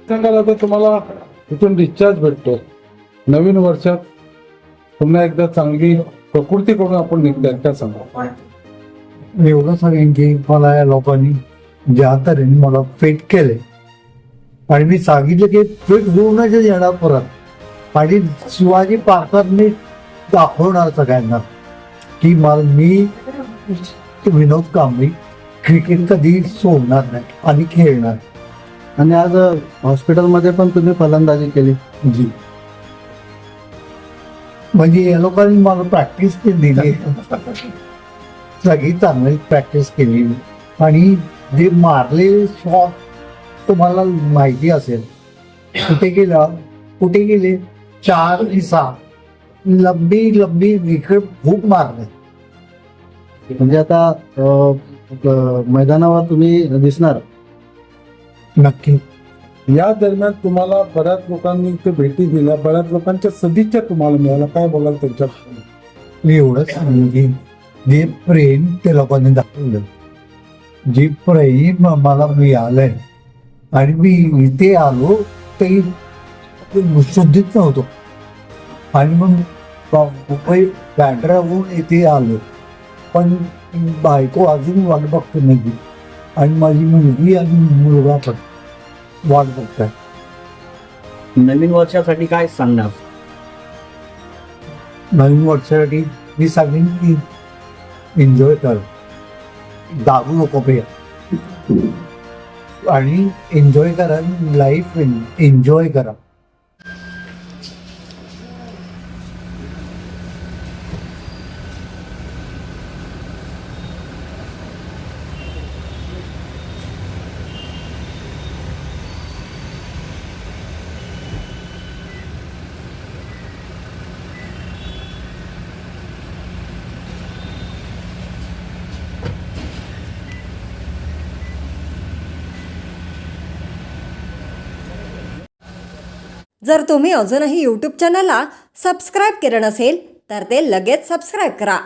सांगायला तर तुम्हाला तिथून डिस्चार्ज भेटतो. नवीन वर्षात पुन्हा एकदा चांगली प्रकृती करून आपण निघताय काय सांगा. एवढं सांगेन की मला या लोकांनी ज्या तऱ्हेने मला फेट केले आणि मी सांगितलं की फेट होऊनच येणार परत आणि शिवाजी पार्कात मी दाखवणार सगळ्यांना की मी विनोद कांबळी क्रिकेट कधी सोडणार नाही आणि खेळणार. आणि आज हॉस्पिटलमध्ये पण तुम्ही फलंदाजी केली. जी म्हणजे या लोकांनी मला प्रॅक्टिस केली दिली, सगळी चांगली प्रॅक्टिस केली आणि जे मारले शॉट तुम्हाला माहिती असेल कुठे गेले 4 की 6 लंबी विकेट खूप मारले. म्हणजे आता मैदानावर तुम्ही दिसणार. नक्की. या दरम्यान तुम्हाला बऱ्याच लोकांनी ते भेटी दिल्या, बऱ्याच लोकांच्या सदिच्छा तुम्हाला मिळाल्या, काय बोलाल त्यांच्या. मी एवढंच सांगेन की जे प्रेम ते लोकांनी दाखवलं, जे प्रेम मला मिळालंय आणि मी इथे आलो ते शुद्धीत नव्हतो आणि मग मुंबई बँड्राहून इथे आलो, पण बायको अजून वाट बघतो नाही आणि माझी मुलगी आणि मुलगा पण वाट बघताय. नवीन वर्षासाठी काय सांगणार? नवीन वर्षासाठी मी सांगेन की एन्जॉय कर, दारू नको पे आणि एन्जॉय करा, लाईफ एन्जॉय करा. जर तुम्ही अजूनही यूट्यूब चॅनलला सबस्क्राईब केलं नसेल तर ते लगेच सबस्क्राईब करा